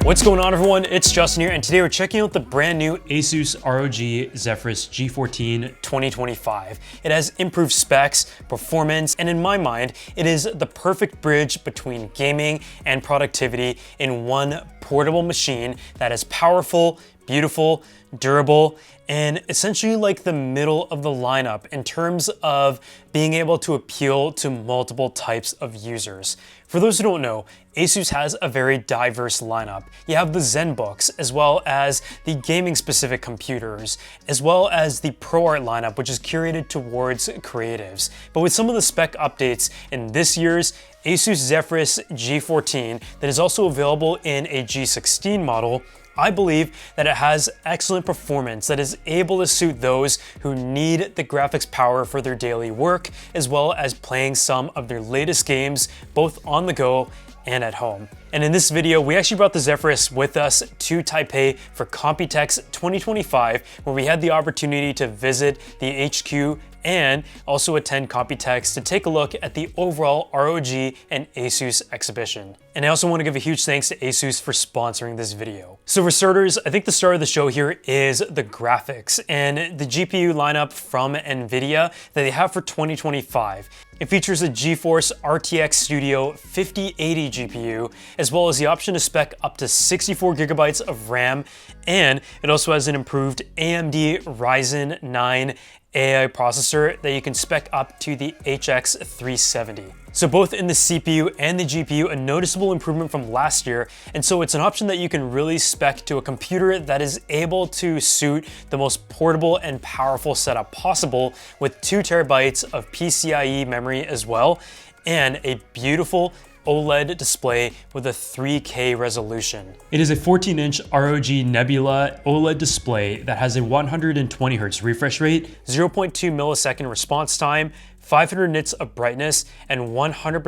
What's going on, everyone? It's Justin here, and today we're checking out the brand new ASUS ROG Zephyrus G14 2025. It has improved specs, performance, and in my mind, it is the perfect bridge between gaming and productivity in one portable machine that is powerful, beautiful, durable, and essentially like the middle of the lineup in terms of being able to appeal to multiple types of users. For those who don't know, ASUS has a very diverse lineup. You have the ZenBooks, as well as the gaming-specific computers, as well as the ProArt lineup, which is curated towards creatives. But with some of the spec updates in this year's ASUS Zephyrus G14 that is also available in a G16 model, I believe that it has excellent performance that is able to suit those who need the graphics power for their daily work, as well as playing some of their latest games, both on the go and at home. And in this video, we actually brought the Zephyrus with us to Taipei for Computex 2025, where we had the opportunity to visit the HQ and also attend Computex to take a look at the overall ROG and ASUS exhibition. And I also want to give a huge thanks to ASUS for sponsoring this video. So for starters, I think the star of the show here is the graphics and the GPU lineup from NVIDIA that they have for 2025. It features a GeForce RTX Studio 5080 GPU, as well as the option to spec up to 64 gigabytes of RAM, and it also has an improved AMD Ryzen 9 AI processor that you can spec up to the HX 370. So both in the CPU and the GPU, a noticeable improvement from last year, and so it's an option that you can really spec to a computer that is able to suit the most portable and powerful setup possible, with 2 terabytes of PCIe memory as well, and a beautiful OLED display with a 3K resolution. It is a 14-inch ROG Nebula OLED display that has a 120 Hz refresh rate, 0.2 millisecond response time, 500 nits of brightness, and 100%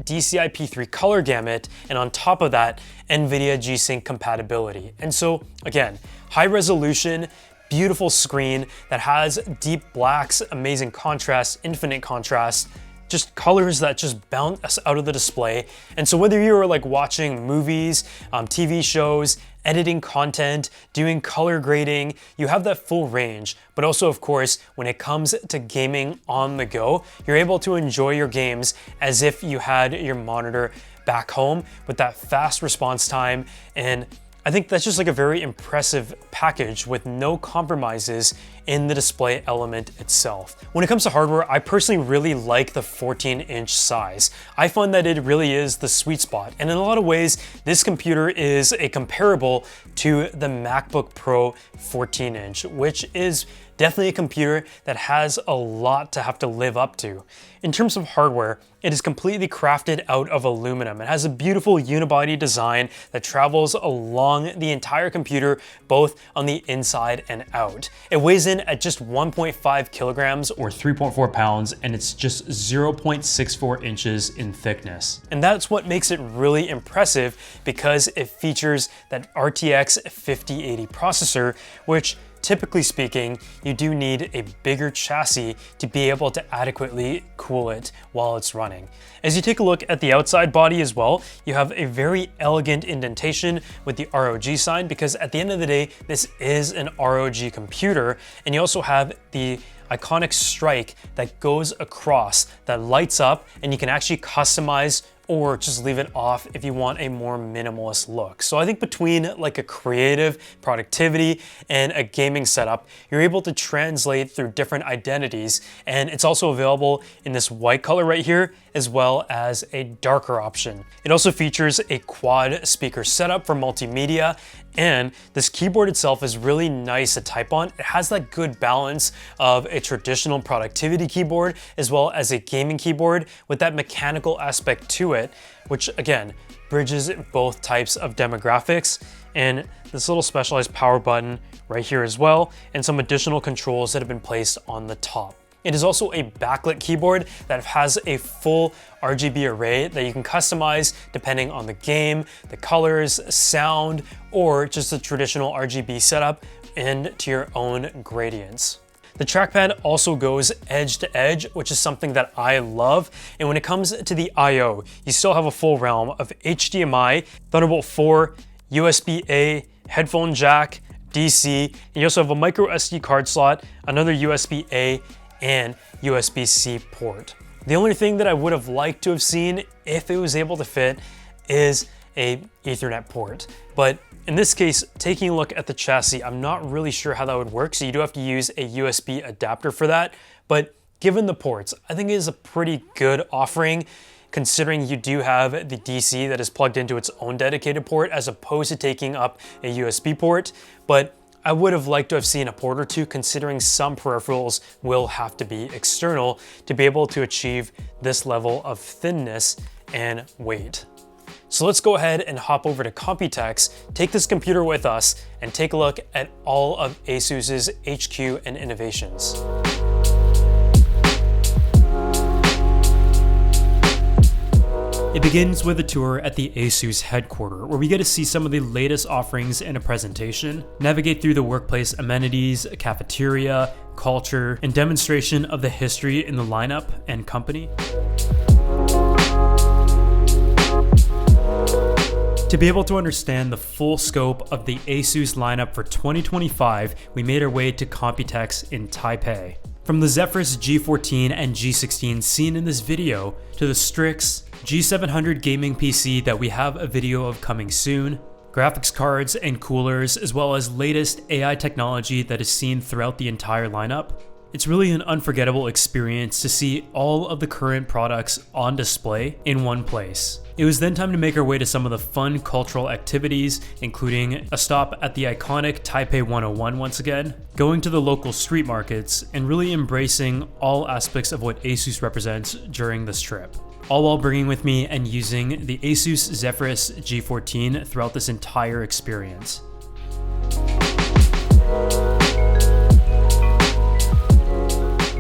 DCI-P3 color gamut, and on top of that, NVIDIA G-Sync compatibility. And so, again, high resolution, beautiful screen that has deep blacks, amazing contrast, infinite contrast, just colors that just bounce out of the display. And so whether you're like watching movies, TV shows, editing content, doing color grading, you have that full range. But also, of course, when it comes to gaming on the go, you're able to enjoy your games as if you had your monitor back home with that fast response time. And I think that's just like a very impressive package with no compromises in the display element itself. When it comes to hardware, I personally really like the 14-inch size. I find that it really is the sweet spot, and in a lot of ways, this computer is a comparable to the MacBook Pro 14-inch, which is definitely a computer that has a lot to have to live up to. In terms of hardware, it is completely crafted out of aluminum. It has a beautiful unibody design that travels along the entire computer, both on the inside and out. It weighs in at just 1.5 kilograms or 3.4 pounds, and it's just 0.64 inches in thickness. And that's what makes it really impressive, because it features that RTX 5080 processor, which, typically speaking, you do need a bigger chassis to be able to adequately cool it while it's running. As you take a look at the outside body as well, you have a very elegant indentation with the ROG sign, because at the end of the day, this is an ROG computer, and you also have the iconic strike that goes across that lights up, and you can actually customize or just leave it off if you want a more minimalist look. So I think between like a creative productivity and a gaming setup, you're able to translate through different identities. And it's also available in this white color right here, as well as a darker option. It also features a quad speaker setup for multimedia, and this keyboard itself is really nice to type on. It has that good balance of a traditional productivity keyboard as well as a gaming keyboard with that mechanical aspect to it, which again bridges both types of demographics. And this little specialized power button right here as well, and some additional controls that have been placed on the top. It is also a backlit keyboard that has a full RGB array that you can customize depending on the game, the colors, sound, or just a traditional RGB setup and to your own gradients. The trackpad also goes edge to edge, which is something that I love. And when it comes to the I/O, you still have a full realm of HDMI, Thunderbolt 4, USB-A, headphone jack, DC, and you also have a micro SD card slot, another USB-A, and USB-C port. The only thing that I would have liked to have seen if it was able to fit is a Ethernet port. But in this case, taking a look at the chassis, I'm not really sure how that would work, so you do have to use a USB adapter for that. But given the ports, I think it is a pretty good offering considering you do have the DC that is plugged into its own dedicated port as opposed to taking up a USB port. But I would have liked to have seen a port or two considering some peripherals will have to be external to be able to achieve this level of thinness and weight. So let's go ahead and hop over to Computex, take this computer with us, and take a look at all of ASUS's HQ and innovations. It begins with a tour at the ASUS headquarters, where we get to see some of the latest offerings in a presentation, navigate through the workplace amenities, cafeteria, culture, and demonstration of the history in the lineup and company. To be able to understand the full scope of the ASUS lineup for 2025, we made our way to Computex in Taipei. From the Zephyrus G14 and G16 seen in this video, to the Strix G700 gaming PC that we have a video of coming soon, graphics cards and coolers, as well as latest AI technology that is seen throughout the entire lineup. It's really an unforgettable experience to see all of the current products on display in one place. It was then time to make our way to some of the fun cultural activities, including a stop at the iconic Taipei 101 once again, going to the local street markets, and really embracing all aspects of what ASUS represents during this trip. All while bringing with me and using the ASUS Zephyrus G14 throughout this entire experience.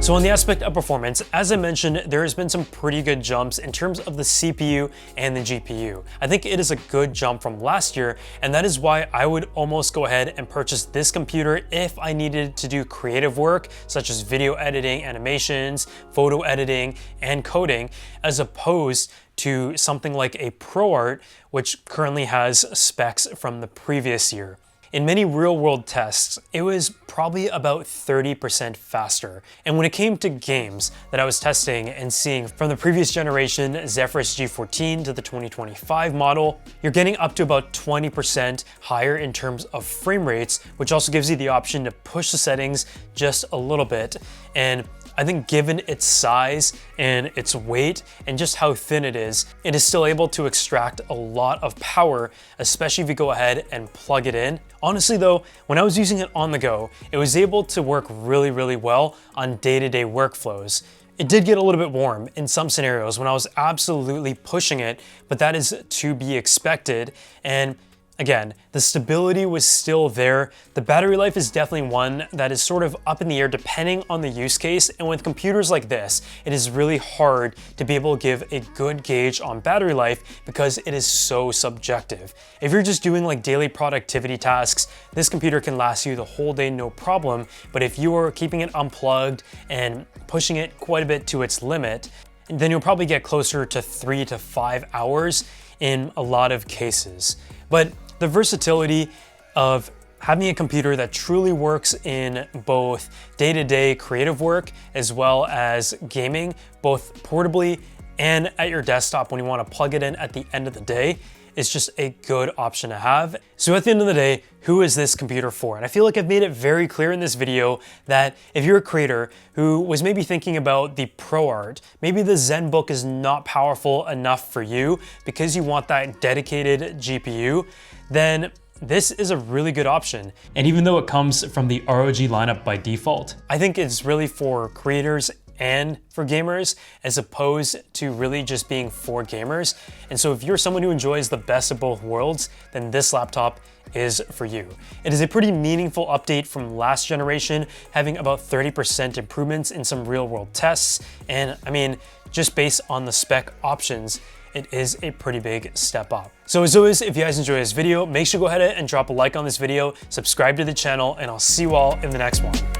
So on the aspect of performance, as I mentioned, there has been some pretty good jumps in terms of the CPU and the GPU. I think it is a good jump from last year, and that is why I would almost go ahead and purchase this computer if I needed to do creative work, such as video editing, animations, photo editing, and coding, as opposed to something like a ProArt, which currently has specs from the previous year. In many real-world tests, it was probably about 30% faster. And when it came to games that I was testing and seeing from the previous generation Zephyrus G14 to the 2025 model, you're getting up to about 20% higher in terms of frame rates, which also gives you the option to push the settings just a little bit. And I think given its size and its weight and just how thin it is still able to extract a lot of power, especially if you go ahead and plug it in. Honestly though, when I was using it on the go, it was able to work really well on day-to-day workflows. It did get a little bit warm in some scenarios when I was absolutely pushing it, but that is to be expected. And again, the stability was still there. The battery life is definitely one that is sort of up in the air depending on the use case. And with computers like this, it is really hard to be able to give a good gauge on battery life because it is so subjective. If you're just doing like daily productivity tasks, this computer can last you the whole day, no problem. But if you are keeping it unplugged and pushing it quite a bit to its limit, then you'll probably get closer to 3 to 5 hours in a lot of cases. But the versatility of having a computer that truly works in both day-to-day creative work as well as gaming, both portably and at your desktop when you want to plug it in at the end of the day, is just a good option to have. So at the end of the day, who is this computer for? And I feel like I've made it very clear in this video that if you're a creator who was maybe thinking about the ProArt, maybe the ZenBook is not powerful enough for you because you want that dedicated GPU, then this is a really good option. And even though it comes from the ROG lineup by default, I think it's really for creators and for gamers, as opposed to really just being for gamers. And so if you're someone who enjoys the best of both worlds, then this laptop is for you. It is a pretty meaningful update from last generation, having about 30% improvements in some real world tests. And I mean, just based on the spec options, it is a pretty big step up. So as always, if you guys enjoy this video, make sure to go ahead and drop a like on this video, subscribe to the channel, and I'll see you all in the next one.